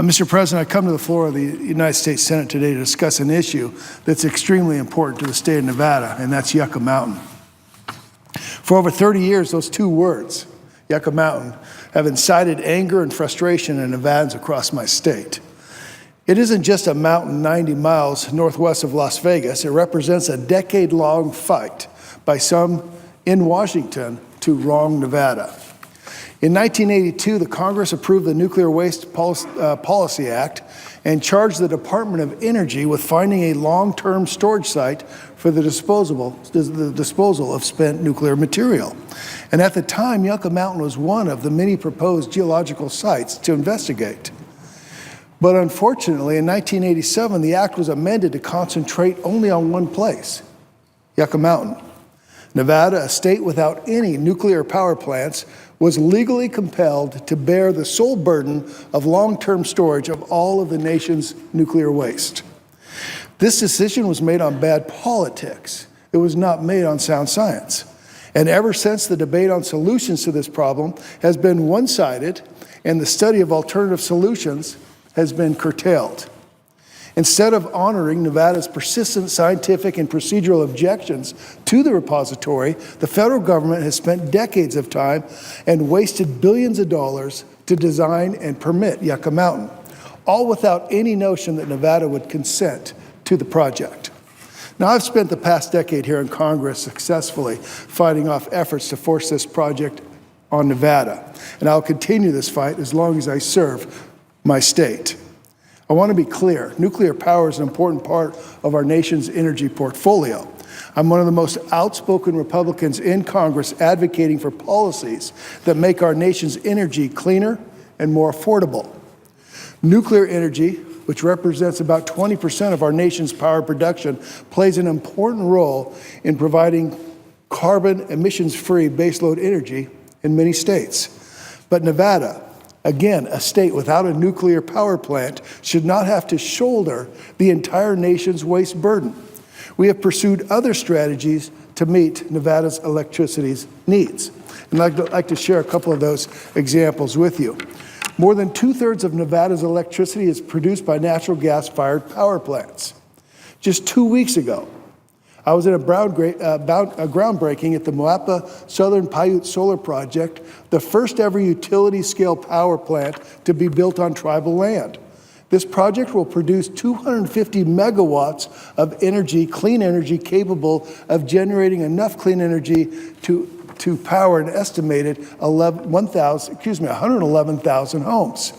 Mr. President, I come to the floor of the United States Senate today to discuss an issue that's extremely important to the state of Nevada, and that's Yucca Mountain. For over 30 years, those two words, Yucca Mountain, have incited anger and frustration in Nevadans across my state. It isn't just a mountain 90 miles northwest of Las Vegas. It represents a decade-long fight by some in Washington to wrong Nevada. In 1982, the Congress approved the Nuclear Waste Policy Act and charged the Department of Energy with finding a long-term storage site for the disposal of spent nuclear material. And at the time, Yucca Mountain was one of the many proposed geological sites to investigate. But unfortunately, in 1987, the act was amended to concentrate only on one place, Yucca Mountain. Nevada, a state without any nuclear power plants, was legally compelled to bear the sole burden of long-term storage of all of the nation's nuclear waste. This decision was made on bad politics. It was not made on sound science. And ever since, the debate on solutions to this problem has been one-sided, and the study of alternative solutions has been curtailed. Instead of honoring Nevada's persistent scientific and procedural objections to the repository, the federal government has spent decades of time and wasted billions of dollars to design and permit Yucca Mountain, all without any notion that Nevada would consent to the project. Now, I've spent the past decade here in Congress successfully fighting off efforts to force this project on Nevada, and I'll continue this fight as long as I serve my state. I want to be clear, nuclear power is an important part of our nation's energy portfolio. I'm one of the most outspoken Republicans in Congress advocating for policies that make our nation's energy cleaner and more affordable. Nuclear energy, which represents about 20% of our nation's power production, plays an important role in providing carbon emissions-free baseload energy in many states. But Nevada, again, a state without a nuclear power plant, should not have to shoulder the entire nation's waste burden. We have pursued other strategies to meet Nevada's electricity needs. And I'd like to share a couple of those examples with you. More than 2/3 of Nevada's electricity is produced by natural gas-fired power plants. Just 2 weeks ago, I was at a groundbreaking at the Moapa Southern Paiute Solar Project, the first ever utility-scale power plant to be built on tribal land. This project will produce 250 megawatts of energy, clean energy, capable of generating enough clean energy to power an estimated 111,000 homes.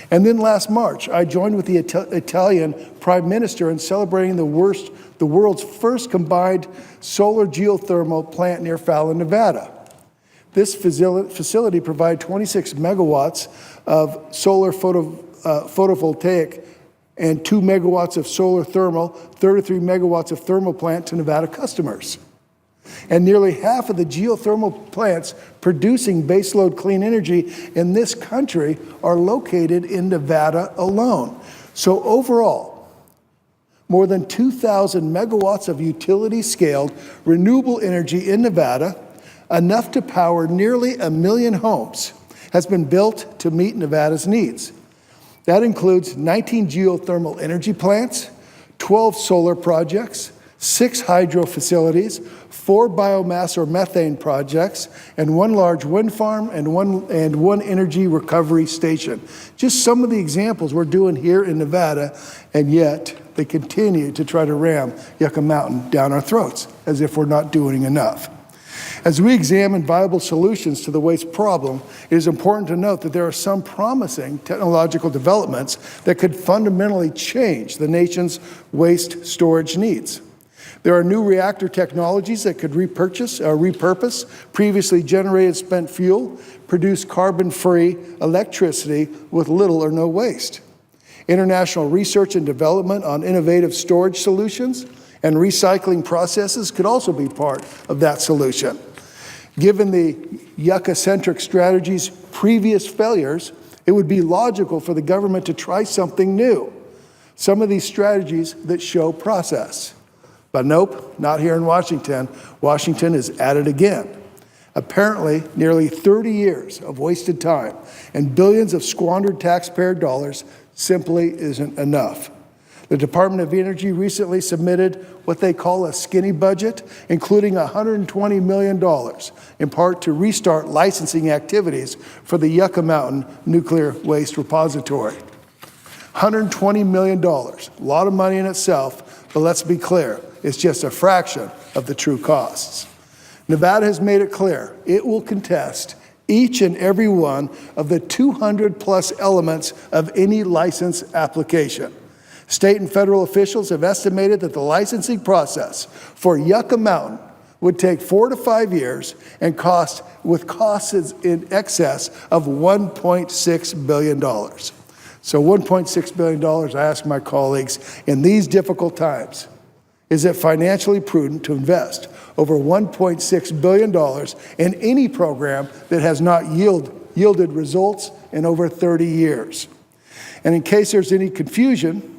And then last March, I joined with the Italian Prime Minister in celebrating the world's first combined solar geothermal plant near Fallon, Nevada. This facility provided 26 megawatts of solar photovoltaic and 2 megawatts of solar thermal, 33 megawatts of thermal plant to Nevada customers. And nearly half of the geothermal plants producing baseload clean energy in this country are located in Nevada alone. So overall, more than 2,000 megawatts of utility-scaled renewable energy in Nevada, enough to power nearly 1 million homes, has been built to meet Nevada's needs. That includes 19 geothermal energy plants, 12 solar projects, 6 hydro facilities, 4 biomass or methane projects, and 1 large wind farm and one energy recovery station. Just some of the examples we're doing here in Nevada, and yet they continue to try to ram Yucca Mountain down our throats, as if we're not doing enough. As we examine viable solutions to the waste problem, it is important to note that there are some promising technological developments that could fundamentally change the nation's waste storage needs. There are new reactor technologies that could repurpose previously generated spent fuel, produce carbon-free electricity with little or no waste. International research and development on innovative storage solutions and recycling processes could also be part of that solution. Given the Yucca-centric strategy's previous failures, it would be logical for the government to try something new. Some of these strategies that show process. But nope, not here in Washington. Washington is at it again. Apparently, nearly 30 years of wasted time and billions of squandered taxpayer dollars simply isn't enough. The Department of Energy recently submitted what they call a skinny budget, including $120 million, in part to restart licensing activities for the Yucca Mountain Nuclear Waste Repository. $120 million, a lot of money in itself, but let's be clear, it's just a fraction of the true costs. Nevada has made it clear it will contest each and every one of the 200+ elements of any license application. State and federal officials have estimated that the licensing process for Yucca Mountain would take 4 to 5 years and costs in excess of $1.6 billion. So $1.6 billion, I ask my colleagues, in these difficult times, is it financially prudent to invest over $1.6 billion in any program that has not yielded results in over 30 years? And in case there's any confusion,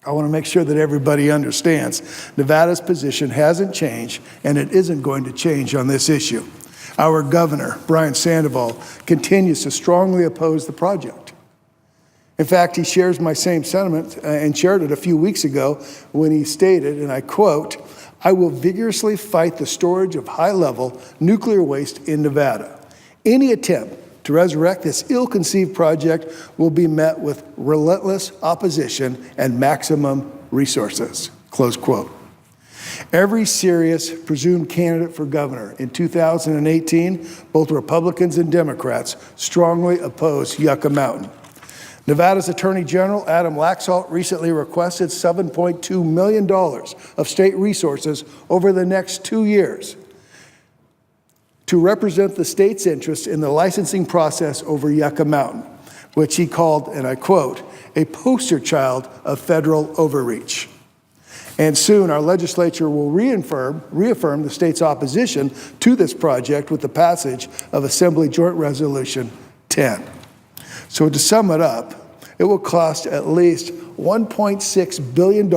I want to make sure that everybody understands Nevada's position hasn't changed, and it isn't going to change on this issue. Our governor, Brian Sandoval, continues to strongly oppose the project. In fact, he shares my same sentiment and shared it a few weeks ago when he stated, and I quote, "I will vigorously fight the storage of high-level nuclear waste in Nevada. Any attempt to resurrect this ill-conceived project will be met with relentless opposition and maximum resources," close quote. Every serious presumed candidate for governor in 2018, both Republicans and Democrats, strongly opposed Yucca Mountain. Nevada's Attorney General, Adam Laxalt, recently requested $7.2 million of state resources over the next 2 years to represent the state's interest in the licensing process over Yucca Mountain, which he called, and I quote, "a poster child of federal overreach." And soon our legislature will reaffirm the state's opposition to this project with the passage of Assembly Joint Resolution 10. So to sum it up, it will cost at least $1.6 billion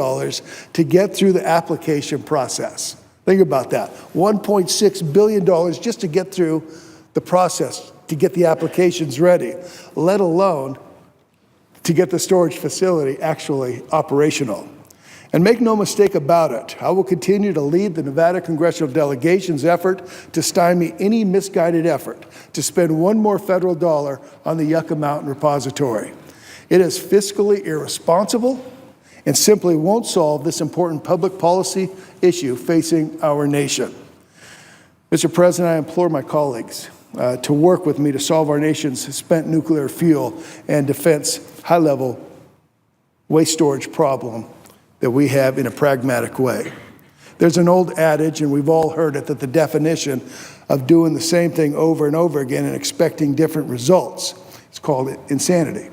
to get through the application process. Think about that, $1.6 billion just to get through the process, to get the applications ready, let alone to get the storage facility actually operational. And make no mistake about it, I will continue to lead the Nevada congressional delegation's effort to stymie any misguided effort to spend one more federal dollar on the Yucca Mountain repository. It is fiscally irresponsible and simply won't solve this important public policy issue facing our nation. Mr. President, I implore my colleagues to work with me to solve our nation's spent nuclear fuel and defense high-level waste storage problem that we have in a pragmatic way. There's an old adage, and we've all heard it, that the definition of doing the same thing over and over again and expecting different results is called insanity.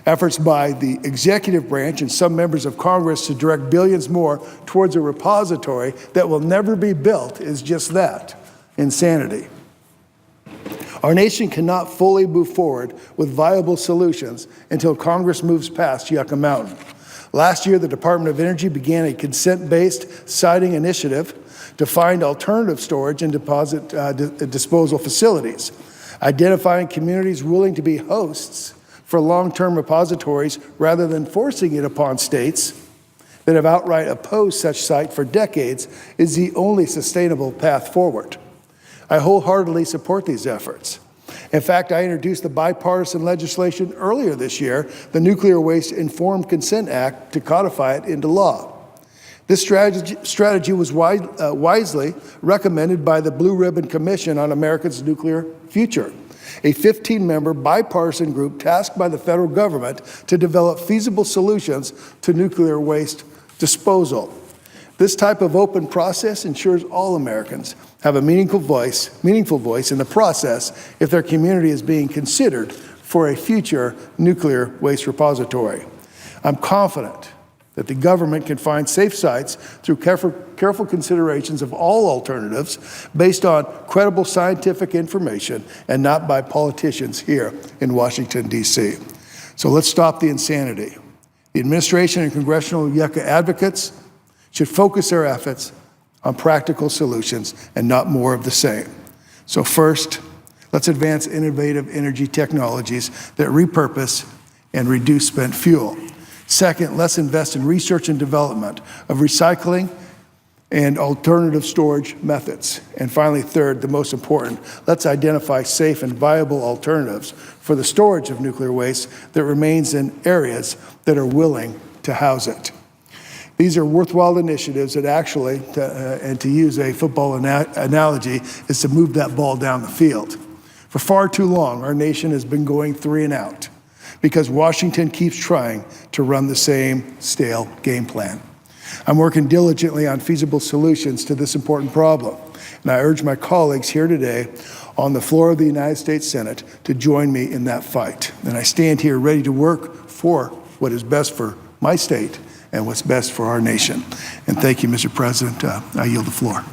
Efforts by the executive branch and some members of Congress to direct billions more towards a repository that will never be built is just that, insanity. Our nation cannot fully move forward with viable solutions until Congress moves past Yucca Mountain. Last year, the Department of Energy began a consent-based siting initiative to find alternative storage and disposal facilities, identifying communities willing to be hosts for long-term repositories rather than forcing it upon states that have outright opposed such site for decades is the only sustainable path forward. I wholeheartedly support these efforts. In fact, I introduced the bipartisan legislation earlier this year, the Nuclear Waste Informed Consent Act, to codify it into law. This strategy was wisely recommended by the Blue Ribbon Commission on America's Nuclear Future, a 15-member bipartisan group tasked by the federal government to develop feasible solutions to nuclear waste disposal. This type of open process ensures all Americans have a meaningful voice in the process if their community is being considered for a future nuclear waste repository. I'm confident that the government can find safe sites through careful considerations of all alternatives based on credible scientific information and not by politicians here in Washington, D.C. So let's stop the insanity. The administration and congressional Yucca advocates should focus their efforts on practical solutions and not more of the same. So first, let's advance innovative energy technologies that repurpose and reduce spent fuel. Second, let's invest in research and development of recycling and alternative storage methods. And finally, third, the most important, let's identify safe and viable alternatives for the storage of nuclear waste that remains in areas that are willing to house it. These are worthwhile initiatives that actually, and to use a football analogy, is to move that ball down the field. For far too long, our nation has been going 3 and out because Washington keeps trying to run the same stale game plan. I'm working diligently on feasible solutions to this important problem, and I urge my colleagues here today on the floor of the United States Senate to join me in that fight. And I stand here ready to work for what is best for my state and what's best for our nation. And thank you, Mr. President. I yield the floor.